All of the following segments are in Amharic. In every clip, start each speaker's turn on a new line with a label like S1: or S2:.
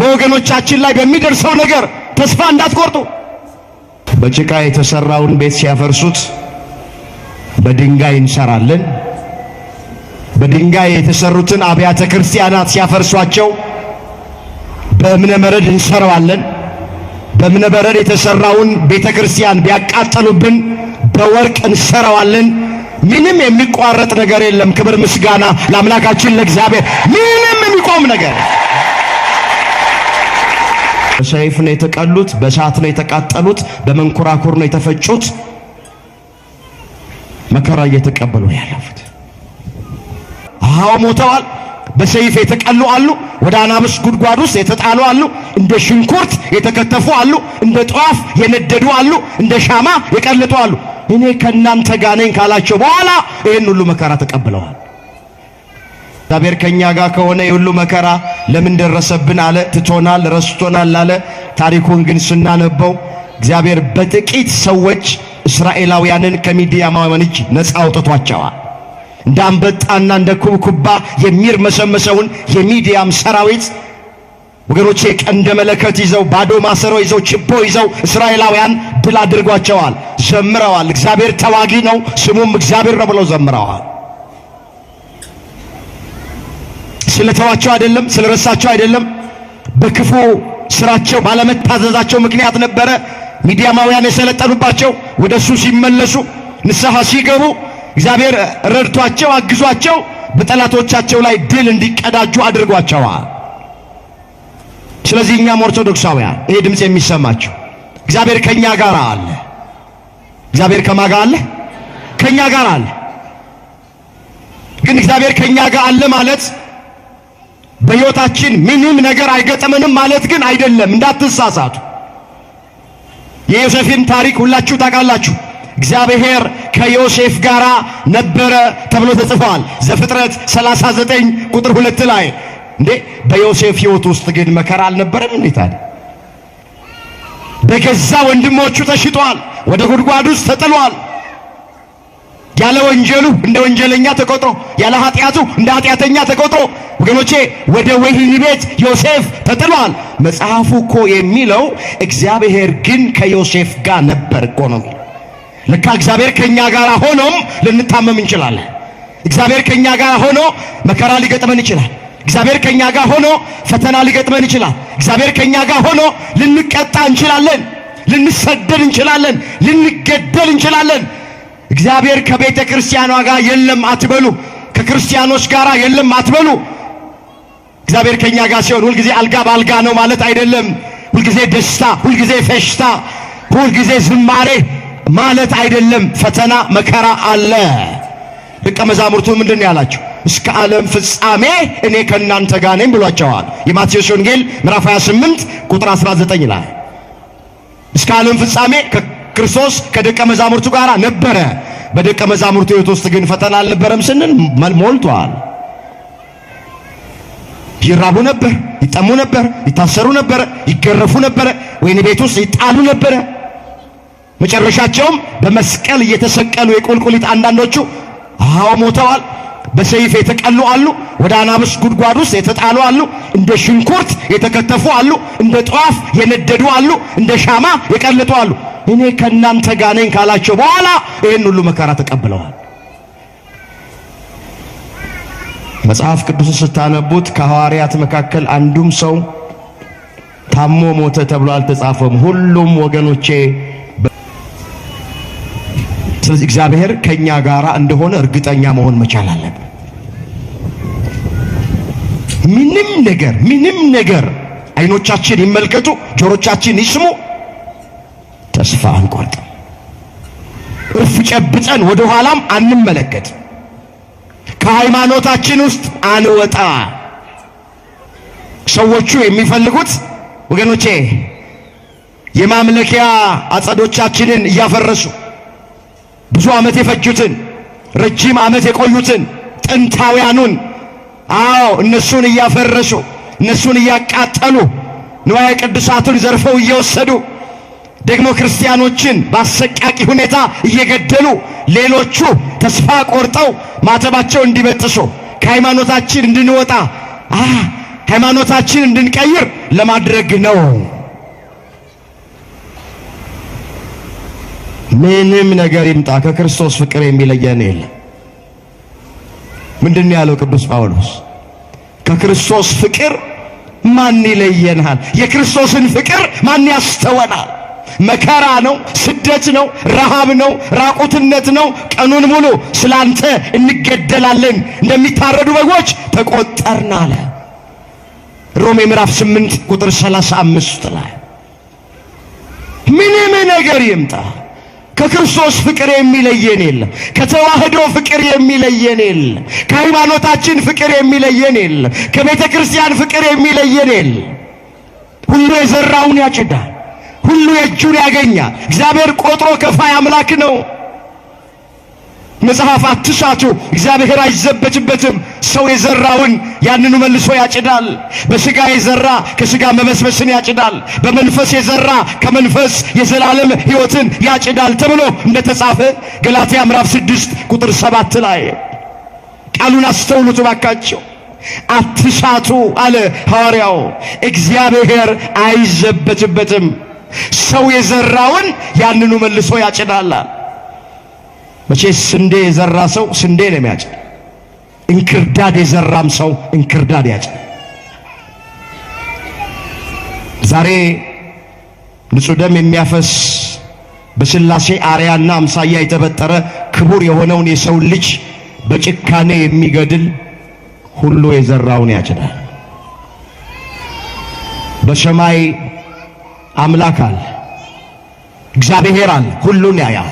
S1: በወገኖቻችን ላይ በሚደርሰው ነገር ተስፋ እንዳትቆርጡ። በጭቃ የተሰራውን ቤት ሲያፈርሱት በድንጋይ እንሰራለን፣ በድንጋይ የተሰሩትን አብያተ ክርስቲያናት ሲያፈርሷቸው በእብነ በረድ እንሰራዋለን። በእብነ በረድ የተሰራውን ቤተክርስቲያን ቢያቃጠሉብን በወርቅ እንሰራዋለን። ምንም የሚቋረጥ ነገር የለም። ክብር ምስጋና ለአምላካችን ለእግዚአብሔር። ምንም የሚቆም ነገር በሰይፍ ነው የተቀሉት፣ በእሳት ነው የተቃጠሉት፣ በመንኮራኩር ነው የተፈጩት። መከራ እየተቀበሉ ያለፉት ሞተዋል። በሰይፍ የተቀሉ አሉ፣ ወደ አናብስት ጉድጓድ ውስጥ የተጣሉ አሉ፣ እንደ ሽንኩርት የተከተፉ አሉ፣ እንደ ጧፍ የነደዱ አሉ፣ እንደ ሻማ የቀለጡ አሉ። እኔ ከናንተ ጋር ነኝ ካላቸው በኋላ ይህን ሁሉ መከራ ተቀብለዋል። እግዚአብሔር ከኛ ጋር ከሆነ የሁሉ መከራ ለምን ደረሰብን አለ። ትቶናል፣ ረስቶናል አለ። ታሪኩን ግን ስናነበው እግዚአብሔር በጥቂት ሰዎች እስራኤላውያንን ከሚዲያማውያን እጅ ነፃ አውጥቷቸዋል። እንደ አንበጣና እንደ ኩብኩባ የሚርመሰመሰውን የሚዲያም ሰራዊት ወገኖቼ ቀንደ መለከት ይዘው ባዶ ማሰሮ ይዘው ችቦ ይዘው እስራኤላውያን ድል አድርጓቸዋል። ዘምረዋል። እግዚአብሔር ተዋጊ ነው፣ ስሙም እግዚአብሔር ነው ብለው ዘምረዋል። ስለተዋቸው አይደለም፣ ስለረሳቸው አይደለም፣ በክፉ ስራቸው ባለመታዘዛቸው ምክንያት ነበረ ሚዲያማውያን የሰለጠኑባቸው። ወደሱ ሲመለሱ ንስሐ ሲገቡ እግዚአብሔር ረድቷቸው አግዟቸው በጠላቶቻቸው ላይ ድል እንዲቀዳጁ አድርጓቸዋል። ስለዚህ እኛም ኦርቶዶክሳውያን ይሄ ድምጽ የሚሰማቸው እግዚአብሔር ከኛ ጋር አለ። እግዚአብሔር ከማን ጋር አለ? ከኛ ጋር አለ። ግን እግዚአብሔር ከኛ ጋር አለ ማለት በሕይወታችን ምንም ነገር አይገጥመንም ማለት ግን አይደለም። እንዳትሳሳቱ። የዮሴፍን ታሪክ ሁላችሁ ታውቃላችሁ። እግዚአብሔር ከዮሴፍ ጋር ነበረ ተብሎ ተጽፏል። ዘፍጥረት 39 ቁጥር 2 ላይ እንዴ በዮሴፍ ሕይወት ውስጥ ግን መከራ አልነበረም እንዴ? ታዲያ በገዛ ወንድሞቹ ተሽጧል፣ ወደ ጉድጓድ ውስጥ ተጥሏል። ያለ ወንጀሉ እንደ ወንጀለኛ ተቆጥሮ፣ ያለ ኃጢአቱ እንደ ኃጢአተኛ ተቆጥሮ ወገኖቼ ወደ ወህኒ ቤት ዮሴፍ ተጥሏል። መጽሐፉ እኮ የሚለው እግዚአብሔር ግን ከዮሴፍ ጋር ነበር እኮ ነው። ለካ እግዚአብሔር ከኛ ጋር ሆኖም ልንታመም እንችላለን። እግዚአብሔር ከኛ ጋር ሆኖ መከራ ሊገጥመን ይችላል። እግዚአብሔር ከኛ ጋር ሆኖ ፈተና ሊገጥመን ይችላል። እግዚአብሔር ከኛ ጋር ሆኖ ልንቀጣ እንችላለን፣ ልንሰደድ እንችላለን፣ ልንገደል እንችላለን። እግዚአብሔር ከቤተ ክርስቲያኗ ጋር የለም አትበሉ፣ ከክርስቲያኖች ጋር የለም አትበሉ። እግዚአብሔር ከኛ ጋር ሲሆን ሁልጊዜ አልጋ በአልጋ ነው ማለት አይደለም። ሁልጊዜ ደስታ፣ ሁልጊዜ ፈሽታ፣ ሁልጊዜ ዝማሬ ማለት አይደለም። ፈተና መከራ አለ። ደቀ መዛሙርቱ ምንድነው ያላቸው? እስከ ዓለም ፍጻሜ እኔ ከናንተ ጋር ነኝ ብሏቸዋል። የማቴዎስ ወንጌል ምዕራፍ 28 ቁጥር 19 ላይ እስከ ዓለም ፍጻሜ ክርስቶስ ከደቀ መዛሙርቱ ጋር ነበረ። በደቀ መዛሙርቱ ሕይወት ውስጥ ግን ፈተና አልነበረም ስንል ሞልቷል። ይራቡ ነበር፣ ይጠሙ ነበር፣ ይታሰሩ ነበር፣ ይገረፉ ነበር፣ ወይን ቤት ውስጥ ይጣሉ ነበር። መጨረሻቸውም በመስቀል እየተሰቀሉ የቁልቁሊት አንዳንዶቹ ሞተዋል። በሰይፍ የተቀሉ አሉ፣ ወደ አናብስት ጉድጓድ ውስጥ የተጣሉ አሉ፣ እንደ ሽንኩርት የተከተፉ አሉ፣ እንደ ጧፍ የነደዱ አሉ፣ እንደ ሻማ የቀለጡ አሉ። እኔ ከናንተ ጋር ነኝ ካላቸው በኋላ ይህን ሁሉ መከራ ተቀብለዋል። መጽሐፍ ቅዱስን ስታነቡት ከሐዋርያት መካከል አንዱም ሰው ታሞ ሞተ ተብሎ አልተጻፈም። ሁሉም ወገኖቼ ስለዚህ እግዚአብሔር ከኛ ጋር እንደሆነ እርግጠኛ መሆን መቻል አለብን። ምንም ነገር አይኖቻችን ይመልከቱ፣ ጆሮቻችን ይስሙ፣ ተስፋ አንቆርጥም። እፍ ጨብጠን ወደ ኋላም አንመለከት። ከሃይማኖታችን ውስጥ አንወጣ። ሰዎቹ የሚፈልጉት ወገኖቼ የማምለኪያ አጸዶቻችንን እያፈረሱ ብዙ ዓመት የፈጁትን ረጅም ዓመት የቆዩትን ጥንታውያኑን እነሱን እያፈረሱ እነሱን እያቃጠሉ ንዋየ ቅዱሳቱን ዘርፈው እየወሰዱ ደግሞ ክርስቲያኖችን በአሰቃቂ ሁኔታ እየገደሉ ሌሎቹ ተስፋ ቆርጠው ማተባቸው እንዲበጥሱ ከሃይማኖታችን እንድንወጣ ሃይማኖታችን እንድንቀይር ለማድረግ ነው። ምንም ነገር ይምጣ ከክርስቶስ ፍቅር የሚለየን የለም። ምንድነው ያለው ቅዱስ ጳውሎስ? ከክርስቶስ ፍቅር ማን ይለየናል? የክርስቶስን ፍቅር ማን ያስተወናል? መከራ ነው፣ ስደት ነው፣ ረሃብ ነው፣ ራቁትነት ነው። ቀኑን ሙሉ ስላንተ እንገደላለን፣ እንደሚታረዱ በጎች ተቆጠርን አለ ሮሜ ምዕራፍ 8 ቁጥር 35 ላይ። ምንም ነገር ይምጣ ከክርስቶስ ፍቅር የሚለየን የለም። ከተዋህዶ ፍቅር የሚለየን የለም። ከሃይማኖታችን ፍቅር የሚለየን የለም። ከቤተ ክርስቲያን ፍቅር የሚለየን የለም። ሁሉ የዘራውን ያጭዳል፣ ሁሉ የእጁን ያገኛል። እግዚአብሔር ቆጥሮ ከፋይ አምላክ ነው። መጽሐፍ አትሳቱ፣ እግዚአብሔር አይዘበትበትም። ሰው የዘራውን ያንኑ መልሶ ያጭዳል። በሥጋ የዘራ ከሥጋ መበስበስን ያጭዳል፣ በመንፈስ የዘራ ከመንፈስ የዘላለም ሕይወትን ያጭዳል ተብሎ እንደተጻፈ ገላትያ ምዕራፍ 6 ቁጥር 7 ላይ። ቃሉን አስተውሉት ባካቸው። አትሳቱ አለ ሐዋርያው። እግዚአብሔር አይዘበትበትም። ሰው የዘራውን ያንኑ መልሶ ያጭዳል። መቼስ ስንዴ የዘራ ሰው ስንዴ ነው የሚያጭድ። እንክርዳድ የዘራም ሰው እንክርዳድ ያጭድ። ዛሬ ንጹሕ ደም የሚያፈስ በሥላሴ አርያና አምሳያ የተፈጠረ ክቡር የሆነውን የሰው ልጅ በጭካኔ የሚገድል ሁሉ የዘራውን ያጭዳል። በሰማይ አምላክ አለ፣ እግዚአብሔር አለ። ሁሉን ያያል፣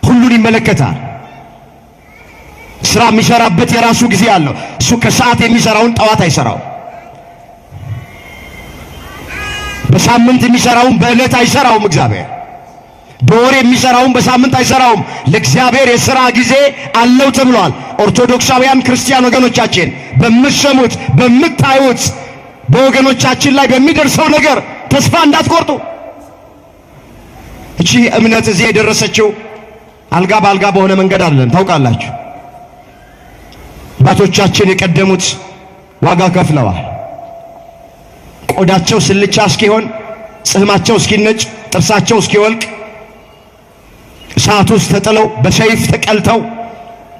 S1: ሁሉን ይመለከታል። ስራ የሚሰራበት የራሱ ጊዜ አለው። እሱ ከሰዓት የሚሰራውን ጠዋት አይሰራው። በሳምንት የሚሰራውን በዕለት አይሰራውም። እግዚአብሔር በወር የሚሰራውን በሳምንት አይሰራውም። ለእግዚአብሔር የሥራ ጊዜ አለው ተብሏል። ኦርቶዶክሳውያን ክርስቲያን ወገኖቻችን በምትሰሙት በምታዩት በወገኖቻችን ላይ በሚደርሰው ነገር ተስፋ እንዳትቆርጡ። እቺ እምነት እዚህ የደረሰችው አልጋ በአልጋ በሆነ መንገድ አይደለም። ታውቃላችሁ፣ አባቶቻችን የቀደሙት ዋጋ ከፍለዋል። ቆዳቸው ስልቻ እስኪሆን፣ ጽህማቸው እስኪነጭ፣ ጥርሳቸው እስኪወልቅ እሳት ውስጥ ተጥለው በሰይፍ ተቀልተው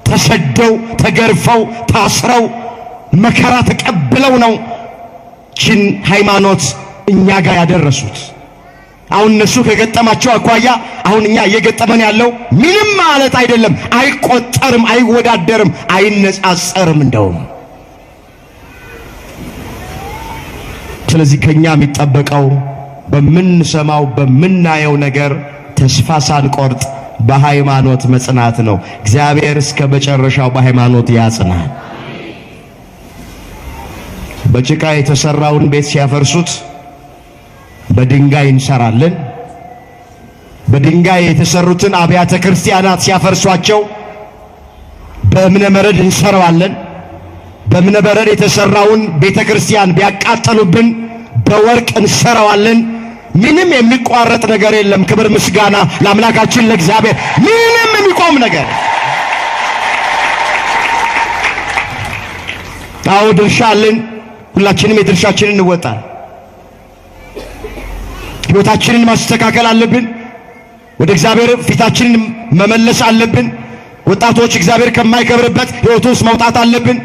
S1: ተሰደው ተገርፈው ታስረው መከራ ተቀብለው ነው ችን ሃይማኖት እኛ ጋር ያደረሱት። አሁን እነሱ ከገጠማቸው አኳያ አሁን እኛ እየገጠመን ያለው ምንም ማለት አይደለም። አይቆጠርም፣ አይወዳደርም፣ አይነጻጸርም እንደውም። ስለዚህ ከኛ የሚጠበቀው በምንሰማው በምናየው ነገር ተስፋ ሳንቆርጥ በሃይማኖት መጽናት ነው። እግዚአብሔር እስከ መጨረሻው በሃይማኖት ያጽናል። በጭቃ የተሰራውን ቤት ሲያፈርሱት በድንጋይ እንሰራለን። በድንጋይ የተሰሩትን አብያተ ክርስቲያናት ሲያፈርሷቸው በእብነ በረድ እንሰራዋለን። በእብነ በረድ የተሰራውን ቤተ ክርስቲያን ቢያቃጠሉብን በወርቅ እንሰራዋለን። ምንም የሚቋረጥ ነገር የለም። ክብር ምስጋና ለአምላካችን ለእግዚአብሔር። ምንም የሚቆም ነገር አዎ፣ ድርሻ አለን። ሁላችንም የድርሻችንን እንወጣለን። ሕይወታችንን ማስተካከል አለብን። ወደ እግዚአብሔር ፊታችንን መመለስ አለብን። ወጣቶች እግዚአብሔር ከማይከብርበት ሕይወት ውስጥ መውጣት አለብን።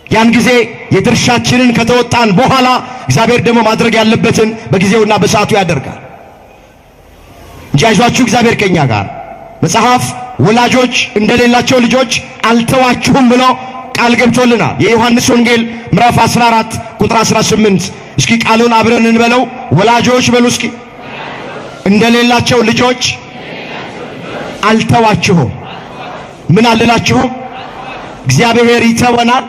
S1: ያን ጊዜ የድርሻችንን ከተወጣን በኋላ እግዚአብሔር ደግሞ ማድረግ ያለበትን በጊዜውና በሰዓቱ ያደርጋል እንጂ አይዟችሁ እግዚአብሔር ከኛ ጋር። መጽሐፍ ወላጆች እንደሌላቸው ልጆች አልተዋችሁም ብሎ ቃል ገብቶልናል። የዮሐንስ ወንጌል ምዕራፍ 14 ቁጥር 18። እስኪ ቃሉን አብረን እንበለው። ወላጆች በሉ እስኪ እንደሌላቸው ልጆች አልተዋችሁም። ምን አልላችሁም? እግዚአብሔር ይተወናል።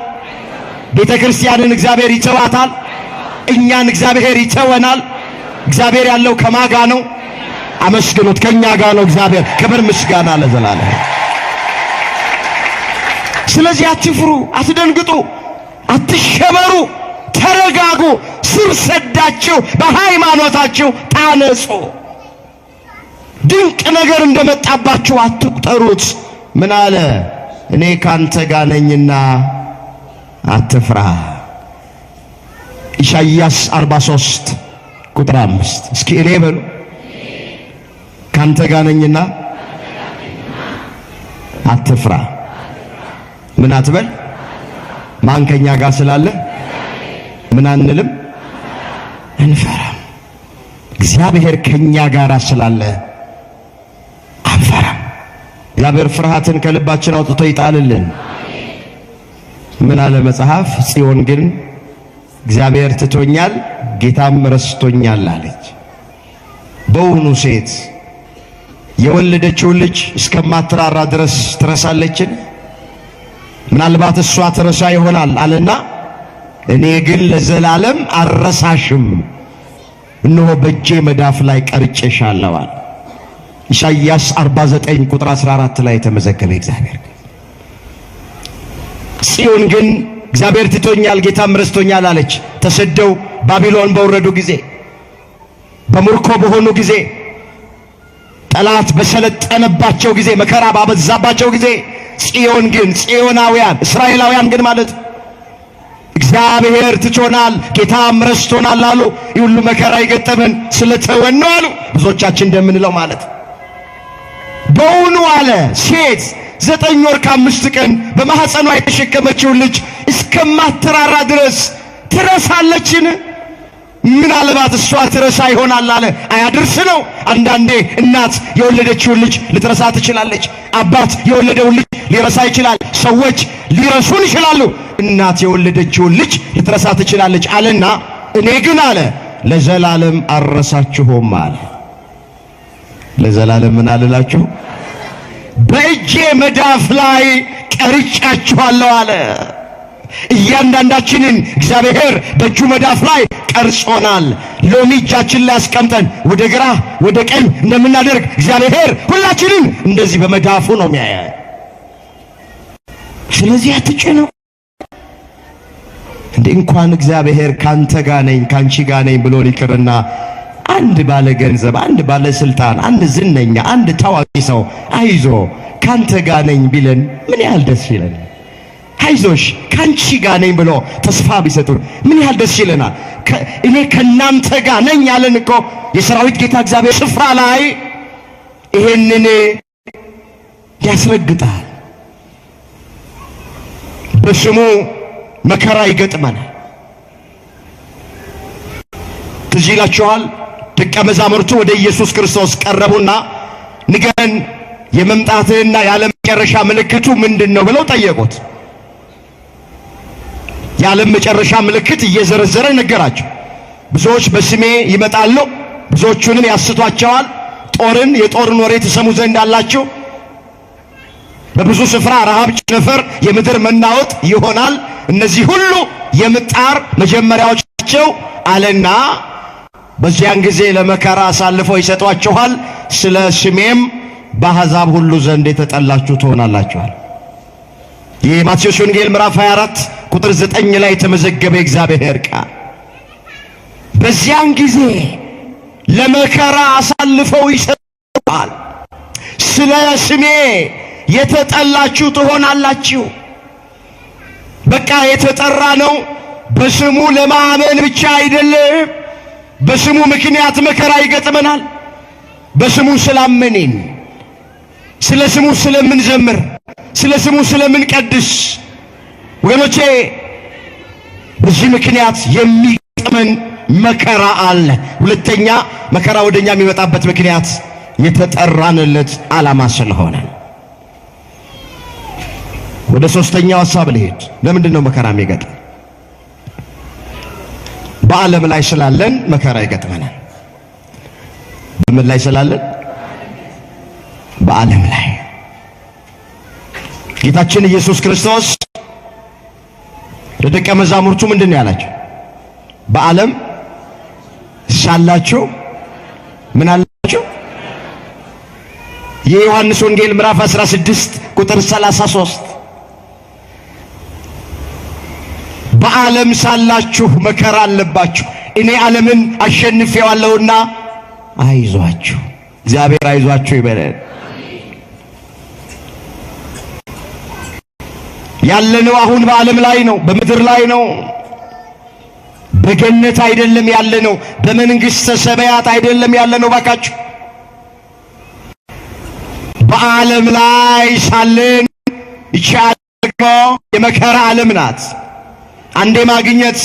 S1: ቤተ ክርስቲያንን እግዚአብሔር ይተዋታል። እኛን እግዚአብሔር ይተወናል። እግዚአብሔር ያለው ከማጋ ነው? አመስግኑት። ከኛ ጋር ነው እግዚአብሔር። ክብር ምስጋና ለዘላለም። ስለዚህ አትፍሩ፣ አትደንግጡ፣ አትሸበሩ፣ ተረጋጉ። ስር ሰዳችሁ በሃይማኖታችሁ ታነጹ። ድንቅ ነገር እንደመጣባችሁ አትቁጠሩት። ምን አለ? እኔ ካንተ ጋር ነኝና አትፍራ። ኢሳይያስ 43 ቁጥር 5 እስኪ እኔ በሉ ካንተ ጋር ነኝና አትፍራ። ምን አትበል? ማን ከኛ ጋር ስላለ ምን አንልም? አንፈራም። እግዚአብሔር ከኛ ጋር ስላለ አንፈራም። እግዚአብሔር ፍርሃትን ከልባችን አውጥቶ ይጣልልን። ምን አለ መጽሐፍ? ጽዮን ግን እግዚአብሔር ትቶኛል ጌታም ረስቶኛል አለች። በውኑ ሴት የወለደችውን ልጅ እስከማትራራ ድረስ ትረሳለችን? ምናልባት እሷ ትረሳ ይሆናል አለና እኔ ግን ለዘላለም አልረሳሽም፣ እነሆ በእጄ መዳፍ ላይ ቀርጬሻለሁ አለ። ኢሳይያስ 49 ቁጥር 14 ላይ የተመዘገበ እግዚአብሔር። ጽዮን ግን እግዚአብሔር ትቶኛል ጌታም ረስቶኛል አለች። ተሰደው ባቢሎን በወረዱ ጊዜ፣ በምርኮ በሆኑ ጊዜ፣ ጠላት በሰለጠነባቸው ጊዜ፣ መከራ ባበዛባቸው ጊዜ ጽዮን ግን ጽዮናውያን እስራኤላውያን ግን ማለት እግዚአብሔር ትቶናል ጌታም ረስቶናል አሉ። ይህ ሁሉ መከራ የገጠመን ስለተወን ነው አሉ። ብዙዎቻችን እንደምንለው ማለት በውኑ አለ ሴት 9 ወር ከ5 ቀን በማህፀኗ የተሸከመችውን ልጅ እስከማትራራ ድረስ ትረሳለችን? ምናልባት እሷ ትረሳ ይሆናል አለ። አያድርስ ነው። አንዳንዴ እናት የወለደችውን ልጅ ልትረሳ ትችላለች። አባት የወለደውን ልጅ ሊረሳ ይችላል። ሰዎች ሊረሱን ይችላሉ። እናት የወለደችውን ልጅ ልትረሳ ትችላለች አለና እኔ ግን አለ ለዘላለም አልረሳችሁም አለ። ለዘላለም ምን አልላችሁ? በእጄ መዳፍ ላይ ቀርጫችኋለሁ አለ። እያንዳንዳችንን እግዚአብሔር በእጁ መዳፍ ላይ ቀርጾናል። ሎሚ እጃችን ላይ አስቀምጠን ወደ ግራ ወደ ቀኝ እንደምናደርግ እግዚአብሔር ሁላችንን እንደዚህ በመዳፉ ነው የሚያየ። ስለዚህ አትጨነቁ። እንኳን እግዚአብሔር ካንተ ጋር ነኝ ካንቺ ጋር ነኝ ብሎ ይቅርና አንድ ባለ ገንዘብ፣ አንድ ባለ ስልጣን፣ አንድ ዝነኛ፣ አንድ ታዋቂ ሰው አይዞ ካንተ ጋር ነኝ ቢለን ምን ያህል ደስ ይለናል። አይዞሽ ካንቺ ጋር ነኝ ብሎ ተስፋ ቢሰጡን ምን ያህል ደስ ይለናል። እኔ ከናንተ ጋር ነኝ ያለን እኮ የሰራዊት ጌታ እግዚአብሔር ስፍራ ላይ ይሄንን ያስረግጣል። በስሙ መከራ ይገጥመናል። ትዝ ይላችኋል ደቀ መዛሙርቱ ወደ ኢየሱስ ክርስቶስ ቀረቡና ንገረን የመምጣትህና ያለ መጨረሻ ምልክቱ ምንድነው ብለው ጠየቁት። ያለ መጨረሻ ምልክት እየዘረዘረ ነገራቸው። ብዙዎች በስሜ ይመጣሉ፣ ብዙዎቹንም ያስቷቸዋል። የጦርን ወሬ ትሰሙ ዘንድ አላችሁ። በብዙ ስፍራ ረሃብ፣ ቸነፈር፣ የምድር መናወጥ ይሆናል። እነዚህ ሁሉ የምጣር መጀመሪያዎች ናቸው አለና በዚያን ጊዜ ለመከራ አሳልፈው ይሰጧችኋል፣ ስለ ስሜም በአሕዛብ ሁሉ ዘንድ የተጠላችሁ ትሆናላችኋል። የማቴዎስ ወንጌል ምዕራፍ 24 ቁጥር 9 ላይ የተመዘገበ እግዚአብሔር ቃል በዚያን ጊዜ ለመከራ አሳልፈው ይሰጧል፣ ስለ ስሜ የተጠላችሁ ትሆናላችሁ። በቃ የተጠራ ነው በስሙ ለማመን ብቻ አይደለም። በስሙ ምክንያት መከራ ይገጥመናል። በስሙ ስላመንን፣ ስለ ስሙ ስለምንዘምር፣ ስለ ስሙ ስለምንቀድስ ወገኖቼ በዚህ ምክንያት የሚገጥመን መከራ አለ። ሁለተኛ መከራ ወደኛ የሚመጣበት ምክንያት የተጠራንለት ዓላማ ስለሆነ። ወደ ሶስተኛው ሐሳብ ልሄድ። ለምንድን ነው መከራ የሚገጥመን? በዓለም ላይ ስላለን መከራ ይገጥመናል። በምን ላይ ስላለን? በዓለም ላይ። ጌታችን ኢየሱስ ክርስቶስ ለደቀ መዛሙርቱ ምንድን ነው ያላቸው? በዓለም ሳላችሁ ምን አላችሁ? የዮሐንስ ወንጌል ምዕራፍ 16 ቁጥር 33 በዓለም ሳላችሁ መከራ አለባችሁ፣ እኔ ዓለምን አሸንፌዋለሁና አይዟችሁ። እግዚአብሔር አይዟችሁ ይበለን። ያለነው አሁን በዓለም ላይ ነው፣ በምድር ላይ ነው። በገነት አይደለም ያለነው፣ በመንግስተ ሰማያት አይደለም ያለነው። ባካችሁ በዓለም ላይ ሳለን ይህች ደግሞ የመከራ ዓለም ናት። አንዴ ማግኘት፣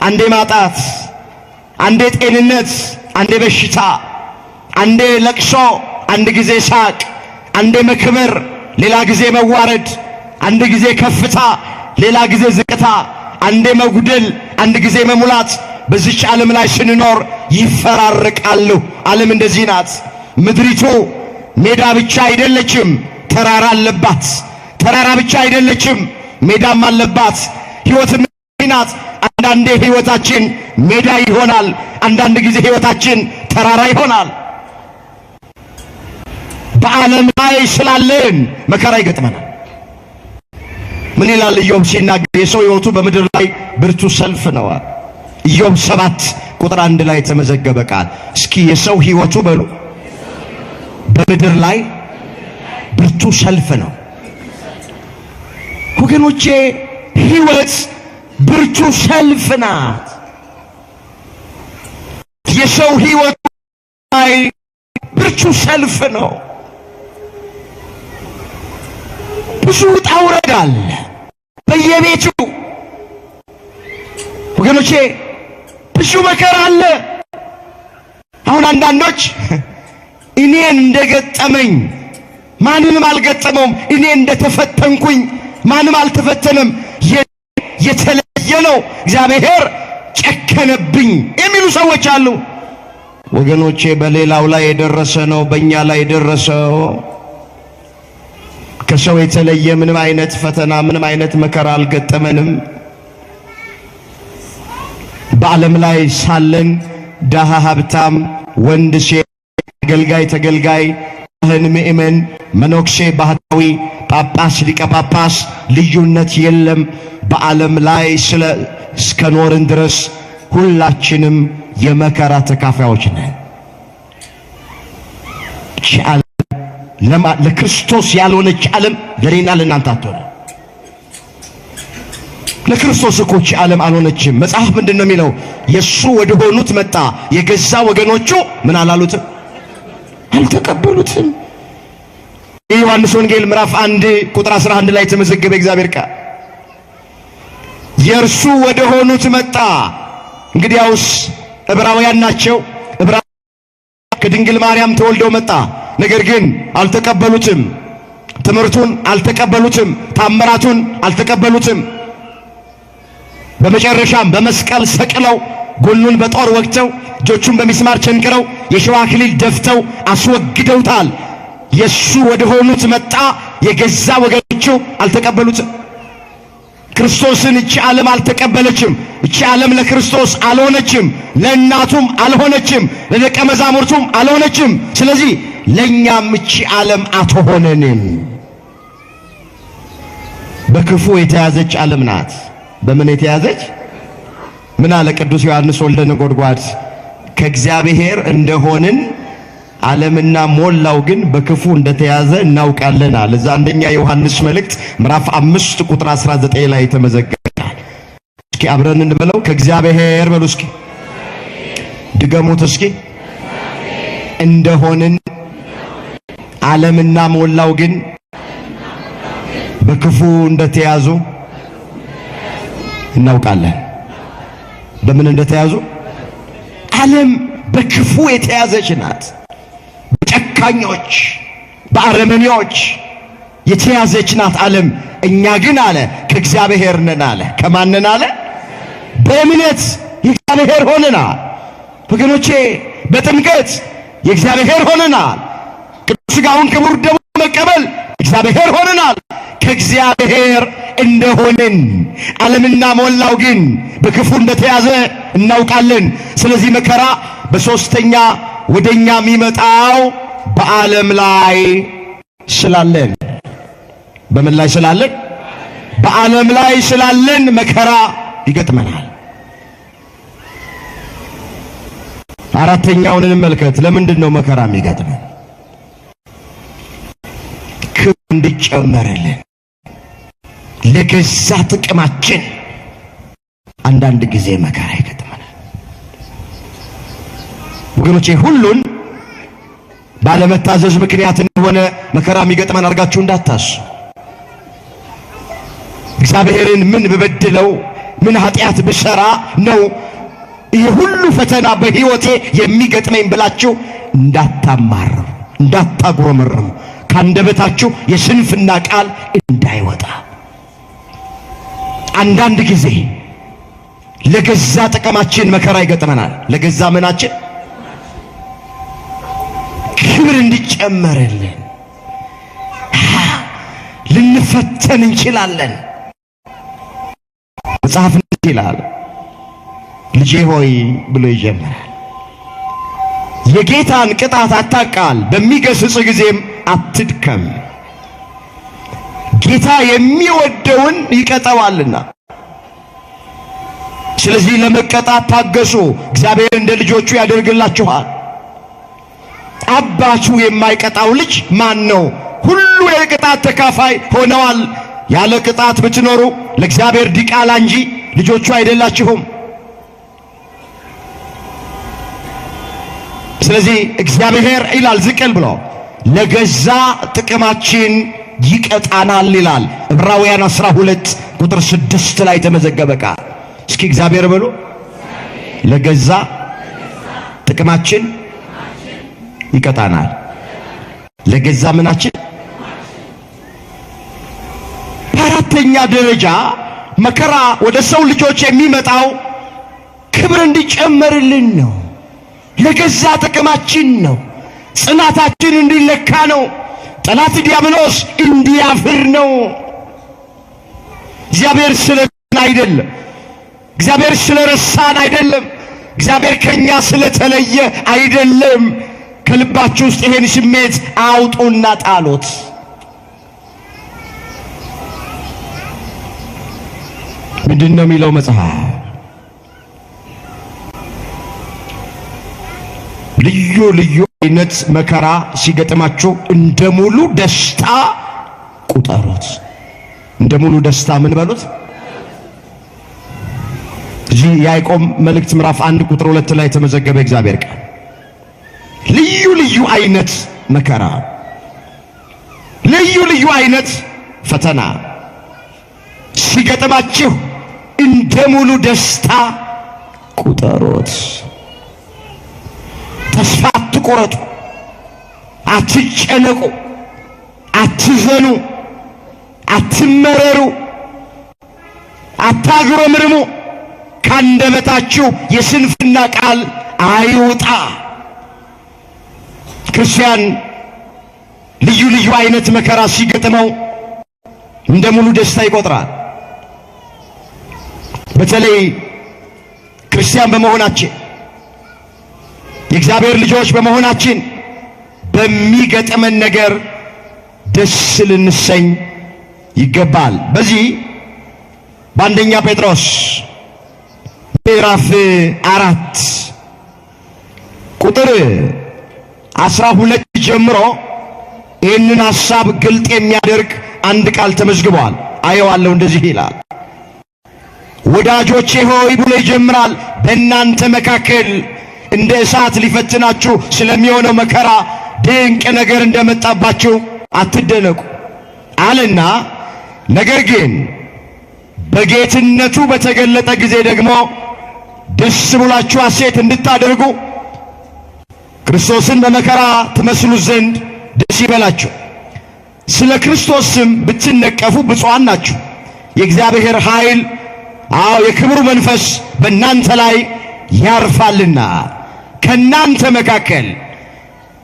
S1: አንዴ ማጣት፣ አንዴ ጤንነት፣ አንዴ በሽታ፣ አንዴ ለቅሶ፣ አንድ ጊዜ ሳቅ፣ አንዴ መክበር፣ ሌላ ጊዜ መዋረድ፣ አንድ ጊዜ ከፍታ፣ ሌላ ጊዜ ዝቅታ፣ አንዴ መጉደል፣ አንድ ጊዜ መሙላት። በዚች ዓለም ላይ ስንኖር ይፈራረቃሉ። ዓለም እንደዚህ ናት። ምድሪቱ ሜዳ ብቻ አይደለችም፣ ተራራ አለባት። ተራራ ብቻ አይደለችም፣ ሜዳም አለባት። ሕይወትም ናት። አንዳንዴ ሕይወታችን ሜዳ ይሆናል፣ አንዳንድ ጊዜ ሕይወታችን ተራራ ይሆናል። በዓለም ላይ ስላለን መከራ ይገጥመናል። ምን ይላል ኢዮብ ሲናገር? የሰው ሕይወቱ በምድር ላይ ብርቱ ሰልፍ ነው። ኢዮብ 7 ቁጥር 1 ላይ የተመዘገበ ቃል። እስኪ የሰው ሕይወቱ በሉ በምድር ላይ ብርቱ ሰልፍ ነው። ወገኖቼ ሕይወት ብርቱ ሰልፍ ናት። የሰው ሕይወት ላይ ብርቱ ሰልፍ ነው። ብዙ ውጣ ውረድ አለ በየቤቱ። ወገኖቼ ብዙ መከራ አለ። አሁን አንዳንዶች እኔን እንደገጠመኝ ማንንም አልገጠመውም፣ እኔ እንደተፈተንኩኝ ማንም አልተፈተነም፣ የተለየ ነው፣ እግዚአብሔር ጨከነብኝ የሚሉ ሰዎች አሉ። ወገኖቼ በሌላው ላይ የደረሰ ነው በእኛ ላይ የደረሰው። ከሰው የተለየ ምንም አይነት ፈተና ምንም አይነት መከራ አልገጠመንም። በዓለም ላይ ሳለን ደሃ ሀብታም፣ ወንድ ሴት፣ አገልጋይ ተገልጋይ፣ ካህን ምእመን፣ መነኩሴ ባህታዊ፣ ጳጳስ ሊቀ ጳጳስ ልዩነት የለም። በዓለም ላይ እስከኖርን ድረስ ሁላችንም የመከራ ተካፋዮች ነን። ለክርስቶስ ያልሆነች ዓለም ለኔና ለእናንተ አትሆነ። ለክርስቶስ እኮ እቺ ዓለም አልሆነችም። መጽሐፍ ምንድን ነው የሚለው? የሱ ወደ ሆኑት መጣ፣ የገዛ ወገኖቹ ምን አላሉትም? አልተቀበሉትም። የዮሐንስ ወንጌል ምዕራፍ 1 ቁጥር 11 ላይ የተመዘገበ እግዚአብሔር ቃል የእርሱ ወደ ሆኑት መጣ። እንግዲያውስ ዕብራውያን ናቸው። ዕብራውያን ከድንግል ማርያም ተወልደው መጣ። ነገር ግን አልተቀበሉትም። ትምህርቱን አልተቀበሉትም። ታምራቱን አልተቀበሉትም። በመጨረሻም በመስቀል ሰቅለው ጎኑን በጦር ወግተው እጆቹን በሚስማር ቸንክረው የሸዋ አክሊል ደፍተው አስወግደውታል። የሱ ወደ ሆኑት መጣ፣ የገዛ ወገኖቹ አልተቀበሉትም። ክርስቶስን እቺ ዓለም አልተቀበለችም። እቺ ዓለም ለክርስቶስ አልሆነችም፣ ለእናቱም አልሆነችም፣ ለደቀ መዛሙርቱም አልሆነችም። ስለዚህ ለኛም እቺ ዓለም አትሆነንም። በክፉ የተያዘች ዓለም ናት። በምን የተያዘች? ምን አለ ቅዱስ ዮሐንስ ወልደ ነጎድጓድ? ከእግዚአብሔር እንደሆንን ዓለምና ሞላው ግን በክፉ እንደተያዘ እናውቃለን አለ። እዛ አንደኛ ዮሐንስ መልእክት ምዕራፍ 5 ቁጥር 19 ላይ ተመዘገበታል። እስኪ አብረን እንበለው። ከእግዚአብሔር በሉ እስኪ ድገሙት እስኪ። እንደሆንን ዓለምና ሞላው ግን በክፉ እንደተያዙ እናውቃለን። በምን እንደተያዙ? ዓለም በክፉ የተያዘች ናት። በጨካኞች በአረመኔዎች የተያዘች ናት ዓለም። እኛ ግን አለ ከእግዚአብሔር ነን አለ። ከማን ነን አለ? በእምነት የእግዚአብሔር ሆነናል። ወገኖቼ በጥምቀት የእግዚአብሔር ሆነናል። ቅዱስ ሥጋውን ክቡር ደሙን መቀበል እግዚአብሔር ሆነናል። ከእግዚአብሔር እንደሆንን ዓለምና ሞላው ግን በክፉ እንደተያዘ እናውቃለን። ስለዚህ መከራ በሶስተኛ ወደኛ የሚመጣው በዓለም ላይ ስላለን። በምን ላይ ስላለን? በዓለም ላይ ስላለን መከራ ይገጥመናል። አራተኛውን እንመልከት። ለምንድን ነው መከራ የሚገጥመን? ክብር እንዲጨመርልን ለገዛ ጥቅማችን አንዳንድ ጊዜ መከራ ይገጥመናል። ወገኖቼ ሁሉን ባለመታዘዝ ምክንያት እንደሆነ መከራ የሚገጥመን አድርጋችሁ እንዳታስቡ። እግዚአብሔርን ምን በበድለው ምን ኃጢአት ብሰራ ነው ይህ ሁሉ ፈተና በሕይወቴ የሚገጥመኝ ብላችሁ እንዳታማሩ፣ እንዳታጉረመርሙ፣ ካንደበታችሁ የስንፍና ቃል እንዳይወጣ። አንዳንድ ጊዜ ለገዛ ጥቅማችን መከራ ይገጥመናል። ለገዛ ምናችን ክብር እንዲጨመርልን ልንፈተን እንችላለን። መጽሐፍ እንደዚህ ይላል፣ ልጄ ሆይ ብሎ ይጀምራል። የጌታን ቅጣት አታቃል፣ በሚገስጽ ጊዜም አትድከም። ጌታ የሚወደውን ይቀጣዋልና። ስለዚህ ለመቀጣት ታገሱ፣ እግዚአብሔር እንደ ልጆቹ ያደርግላችኋል። አባቱ የማይቀጣው ልጅ ማን ነው? ሁሉ የቅጣት ተካፋይ ሆነዋል። ያለ ቅጣት ብትኖሩ ለእግዚአብሔር ዲቃላ እንጂ ልጆቹ አይደላችሁም። ስለዚህ እግዚአብሔር ይላል ዝቅል ብሎ ለገዛ ጥቅማችን ይቀጣናል ይላል። ዕብራውያን 12 ቁጥር 6 ላይ ተመዘገበ ቃል። እስኪ እግዚአብሔር ብሎ ለገዛ ጥቅማችን ይቀጣናል። ለገዛ ምናችን? በአራተኛ ደረጃ መከራ ወደ ሰው ልጆች የሚመጣው ክብር እንዲጨመርልን ነው። ለገዛ ጥቅማችን ነው። ጽናታችን እንዲለካ ነው። ጠላት ዲያብሎስ እንዲያፍር ነው። እግዚአብሔር ስለረሳን አይደለም። እግዚአብሔር ስለረሳን አይደለም። እግዚአብሔር ከኛ ስለተለየ አይደለም። ከልባችሁ ውስጥ ይሄን ስሜት አውጡና ጣሉት። ምንድነው የሚለው መጽሐፍ? ልዩ ልዩ አይነት መከራ ሲገጥማችሁ እንደ ሙሉ ደስታ ቁጠሩት። እንደ ሙሉ ደስታ ምን በሉት? እዚህ ያዕቆብ መልእክት ምዕራፍ 1 ቁጥር 2 ላይ ተመዘገበ እግዚአብሔር ቃል። ልዩ ልዩ አይነት መከራ፣ ልዩ ልዩ አይነት ፈተና ሲገጥማችሁ እንደ ሙሉ ደስታ ቁጠሩት። ተስፋ አትቆረጡ፣ አትጨነቁ፣ አትዘኑ፣ አትመረሩ፣ አታጉረምርሙ። ካንደበታችሁ የስንፍና ቃል አይውጣ። ክርስቲያን ልዩ ልዩ አይነት መከራ ሲገጥመው እንደ ሙሉ ደስታ ይቆጥራል። በተለይ ክርስቲያን በመሆናችን የእግዚአብሔር ልጆች በመሆናችን በሚገጥመን ነገር ደስ ልንሰኝ ይገባል። በዚህ በአንደኛ ጴጥሮስ ምዕራፍ 4 ቁጥር 12 ጀምሮ ይህንን ሐሳብ ግልጥ የሚያደርግ አንድ ቃል ተመዝግቧል። አየዋለሁ። እንደዚህ ይላል፣ ወዳጆቼ ሆይ ብሎ ይጀምራል። በእናንተ መካከል እንደ እሳት ሊፈትናችሁ ስለሚሆነው መከራ ድንቅ ነገር እንደመጣባችሁ አትደነቁ አለና፣ ነገር ግን በጌትነቱ በተገለጠ ጊዜ ደግሞ ደስ ብሏችሁ ሐሴት እንድታደርጉ ክርስቶስን በመከራ ትመስሉት ዘንድ ደስ ይበላችሁ። ስለ ክርስቶስ ስም ብትነቀፉ ብፁዓን ናችሁ፣ የእግዚአብሔር ኃይል የክብሩ መንፈስ በእናንተ ላይ ያርፋልና። ከእናንተ መካከል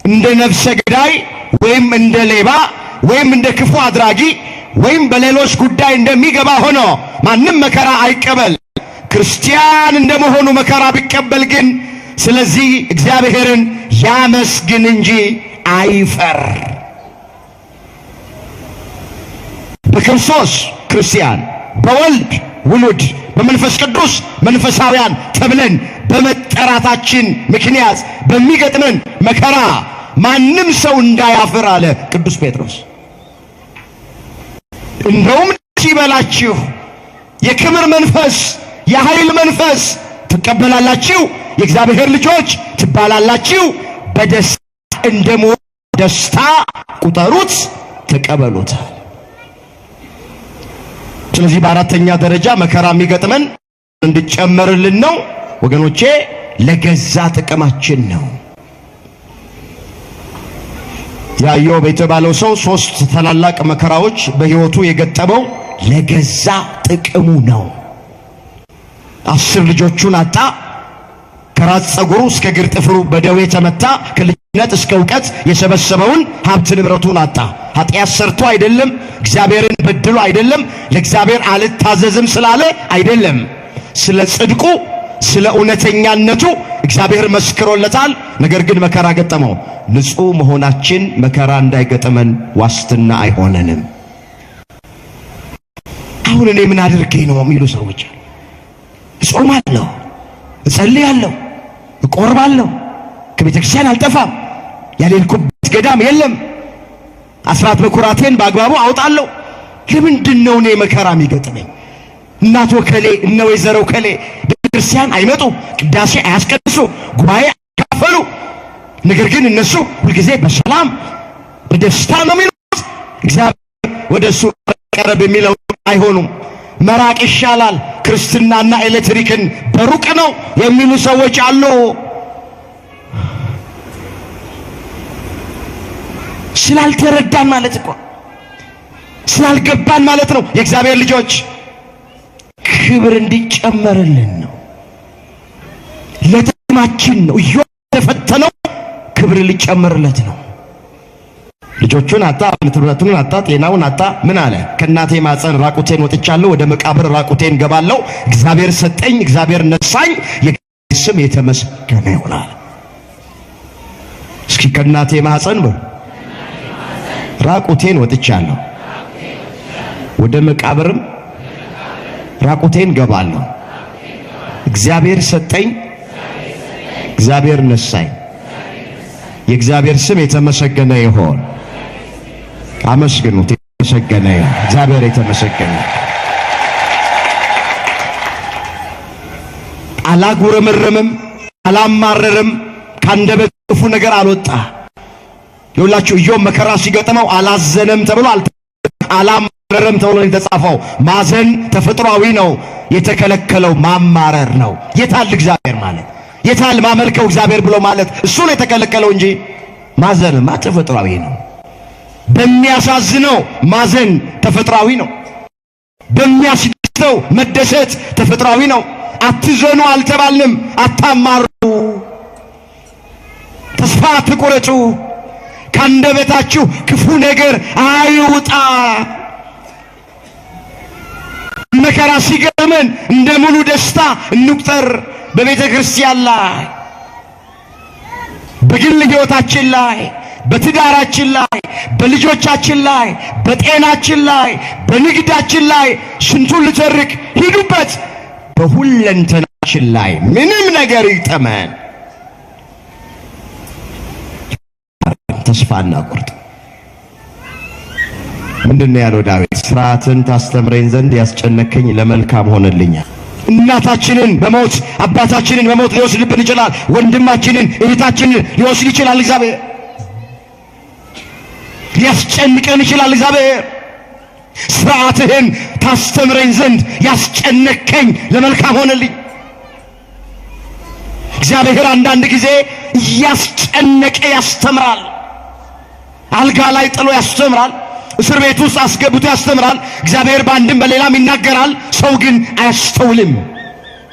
S1: እንደ ነፍሰ ገዳይ ወይም እንደ ሌባ ወይም እንደ ክፉ አድራጊ ወይም በሌሎች ጉዳይ እንደሚገባ ሆኖ ማንም መከራ አይቀበል። ክርስቲያን እንደመሆኑ መከራ ቢቀበል ግን ስለዚህ እግዚአብሔርን ያመስግን እንጂ አይፈር። በክርስቶስ ክርስቲያን፣ በወልድ ውሉድ፣ በመንፈስ ቅዱስ መንፈሳውያን ተብለን በመጠራታችን ምክንያት በሚገጥመን መከራ ማንም ሰው እንዳያፍር አለ ቅዱስ ጴጥሮስ። እንደውም ደስ ይበላችሁ፣ የክብር መንፈስ፣ የኃይል መንፈስ ትቀበላላችሁ፣ የእግዚአብሔር ልጆች ትባላላችሁ። በደስታ እንደሞት ደስታ ቁጠሩት፣ ተቀበሉት። ስለዚህ በአራተኛ ደረጃ መከራ የሚገጥመን እንዲጨመርልን ነው ወገኖቼ፣ ለገዛ ጥቅማችን ነው። ያዕቆብ የተባለው ሰው 3 ታላላቅ መከራዎች በሕይወቱ የገጠመው ለገዛ ጥቅሙ ነው። 10 ልጆቹን አጣ። ከራስ ፀጉሩ እስከ እግር ጥፍሩ በደዌ ተመታ። ከልጅነት እስከ እውቀት የሰበሰበውን ሀብት ንብረቱን አጣ። ኃጢአት ሰርቶ አይደለም፣ እግዚአብሔርን በድሎ አይደለም፣ ለእግዚአብሔር አልታዘዝም ስላለ አይደለም። ስለ ጽድቁ ስለ እውነተኛነቱ እግዚአብሔር መስክሮለታል። ነገር ግን መከራ ገጠመው። ንጹሕ መሆናችን መከራ እንዳይገጥመን ዋስትና አይሆነንም። አሁን እኔ ምን አድርጌ ነው የሚሉ ሰዎች እጾማለሁ፣ እጸልያለሁ፣ እቆርባለሁ፣ ከቤተ ክርስቲያን አልጠፋም፣ ያልሄድኩበት ገዳም የለም፣ አስራት በኩራቴን በአግባቡ አውጣለሁ። ለምንድን ነው እኔ መከራ የሚገጥመኝ? እናቶ ከሌ እነ ወይዘሮ ከሌ ቤተክርስቲያን አይመጡ፣ ቅዳሴ አያስቀድሱ፣ ጉባኤ አይካፈሉ። ነገር ግን እነሱ ሁልጊዜ በሰላም በደስታ ነው የሚሉት። እግዚአብሔር ወደ እሱ ቀረብ የሚለው አይሆኑም። መራቅ ይሻላል፣ ክርስትናና ኤሌክትሪክን በሩቅ ነው የሚሉ ሰዎች አሉ። ስላልተረዳን ማለት እኮ ስላልገባን ማለት ነው። የእግዚአብሔር ልጆች ክብር እንዲጨመርልን ነው፣ ለጥቅማችን ነው። እየተፈተነው ክብር ሊጨመርለት ነው። ልጆቹን አጣ፣ ንብረቱን አጣ፣ ጤናውን አጣ። ምን አለ? ከእናቴ ማፀን ራቁቴን ወጥቻለሁ፣ ወደ መቃብር ራቁቴን ገባለሁ። እግዚአብሔር ሰጠኝ፣ እግዚአብሔር ነሳኝ፣ የእግዚአብሔር ስም የተመሰገነ ይሆናል። እስኪ ከእናቴ ማፀን ራቁቴን ወጥቻለሁ፣ ወደ መቃብርም ራቁቴን ገባለሁ። እግዚአብሔር ሰጠኝ፣ እግዚአብሔር ነሳኝ፣ የእግዚአብሔር ስም የተመሰገነ ይሆን። አመስግኑት። የተመሰገነ ይሁን፣ እግዚአብሔር የተመሰገነ። አላጉረመረመም፣ አላማረረም፣ ካንደበቱ ክፉ ነገር አልወጣ። ይኸውላችሁ ኢዮብ መከራ ሲገጥመው አላዘነም ተብሎ አላማረረም ተብሎ የተጻፈው። ማዘን ተፈጥሯዊ ነው፣ የተከለከለው ማማረር ነው። የታል እግዚአብሔር ማለት? የታል ማመልከው እግዚአብሔር ብሎ ማለት? እሱ ነው የተከለከለው እንጂ ማዘንማ ተፈጥሯዊ ነው። በሚያሳዝነው ማዘን ተፈጥሯዊ ነው። በሚያስደስተው መደሰት ተፈጥሯዊ ነው። አትዘኑ አልተባልንም። አታማሩ፣ ተስፋ አትቁረጡ፣ ካንደበታችሁ ክፉ ነገር አይውጣ። መከራ ሲገጥመን እንደ ሙሉ ደስታ እንቁጠር። በቤተ ክርስቲያን ላይ፣ በግል ሕይወታችን ላይ፣ በትዳራችን ላይ፣ በልጆቻችን ላይ፣ በጤናችን ላይ፣ በንግዳችን ላይ ስንቱን ልተርክ፣ ሂዱበት። በሁለንተናችን ላይ ምንም ነገር ይጠመን ተስፋ እናቁርጥ። ምንድነው ያለው ዳዊት? ሥርዓትን ታስተምረኝ ዘንድ ያስጨነከኝ ለመልካም ሆነልኛል። እናታችንን በሞት አባታችንን በሞት ሊወስድብን ይችላል። ወንድማችንን እህታችንን ሊወስድ ይችላል። እግዚአብሔር ሊያስጨንቀን ይችላል። እግዚአብሔር ሥርዓትህን ታስተምረኝ ዘንድ ያስጨነከኝ ለመልካም ሆነልኝ። እግዚአብሔር አንዳንድ ጊዜ እያስጨነቀ ያስተምራል። አልጋ ላይ ጥሎ ያስተምራል። እስር ቤት ውስጥ አስገብቶ ያስተምራል። እግዚአብሔር በአንድም በሌላም ይናገራል። ሰው ግን አያስተውልም።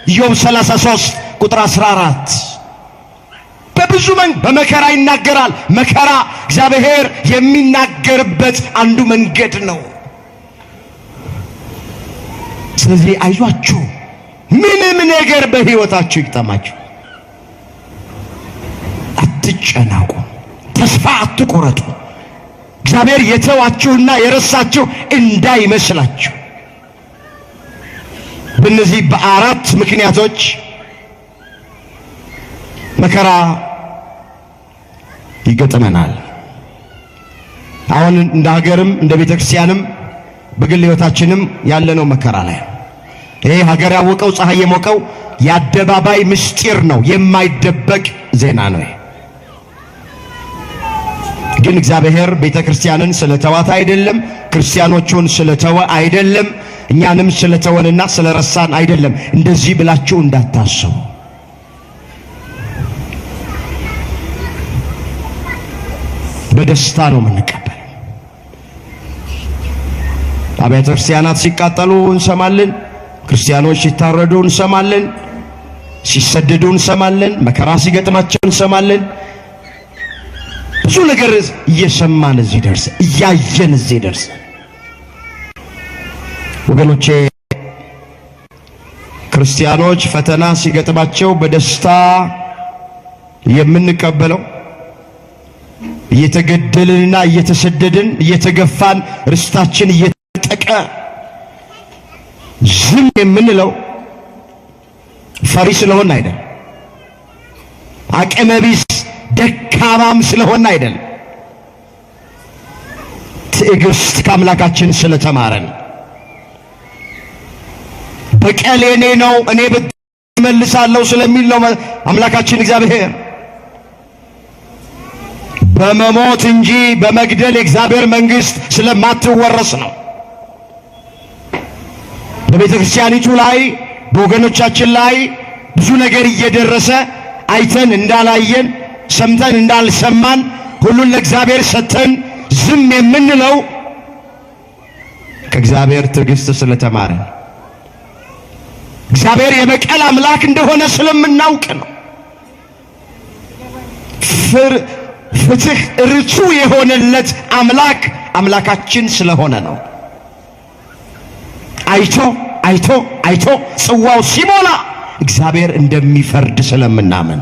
S1: ኢዮብ 33 ቁጥር 14 በብዙ በመከራ ይናገራል። መከራ እግዚአብሔር የሚናገርበት አንዱ መንገድ ነው። ስለዚህ አይዟችሁ፣ ምንም ነገር በሕይወታችሁ ይግጠማችሁ፣ አትጨናቁ፣ ተስፋ አትቁረጡ። እግዚአብሔር የተዋችሁና የረሳችሁ እንዳይመስላችሁ። በእነዚህ በአራት ምክንያቶች መከራ ይገጥመናል። አሁን እንደ ሀገርም እንደ ቤተክርስቲያንም በግል ሕይወታችንም ያለነው መከራ ላይ ይሄ ሀገር ያወቀው ፀሐይ የሞቀው የአደባባይ ምስጢር ነው፣ የማይደበቅ ዜና ነው። ግን እግዚአብሔር ቤተክርስቲያንን ስለተዋት አይደለም፣ ክርስቲያኖቹን ስለተወ አይደለም፣ እኛንም ስለተወንና ስለረሳን አይደለም። እንደዚህ ብላችሁ እንዳታስቡ። በደስታ ነው የምንቀበል። አብያተ ክርስቲያናት ሲቃጠሉ እንሰማለን። ክርስቲያኖች ሲታረዱ እንሰማለን። ሲሰደዱ እንሰማለን። መከራ ሲገጥማቸው እንሰማለን። ብዙ ነገር እየሰማን እዚህ ደርሰ እያየን እዚህ ደርሰ ወገኖቼ፣ ክርስቲያኖች ፈተና ሲገጥማቸው በደስታ የምንቀበለው እየተገደልንና እየተሰደድን እየተገፋን ርስታችን እየተጠቀ ዝም የምንለው ፈሪ ስለሆን አይደል፣ አቅመቢስ ደካማም ስለሆን አይደል፣ ትዕግስት ከአምላካችን ስለተማረን በቀል የኔ ነው እኔ እመልሳለሁ ስለሚል ነው አምላካችን እግዚአብሔር። በመሞት እንጂ በመግደል የእግዚአብሔር መንግሥት ስለማትወረስ ነው። በቤተ ክርስቲያኒቱ ላይ በወገኖቻችን ላይ ብዙ ነገር እየደረሰ አይተን እንዳላየን ሰምተን እንዳልሰማን ሁሉን ለእግዚአብሔር ሰጥተን ዝም የምንለው ከእግዚአብሔር ትዕግስት ስለተማረን እግዚአብሔር የበቀል አምላክ እንደሆነ ስለምናውቅ ነው። ፍትህ ርቱ የሆነለት አምላክ አምላካችን ስለሆነ ነው። አይቶ አይቶ አይቶ ጽዋው ሲሞላ እግዚአብሔር እንደሚፈርድ ስለምናምን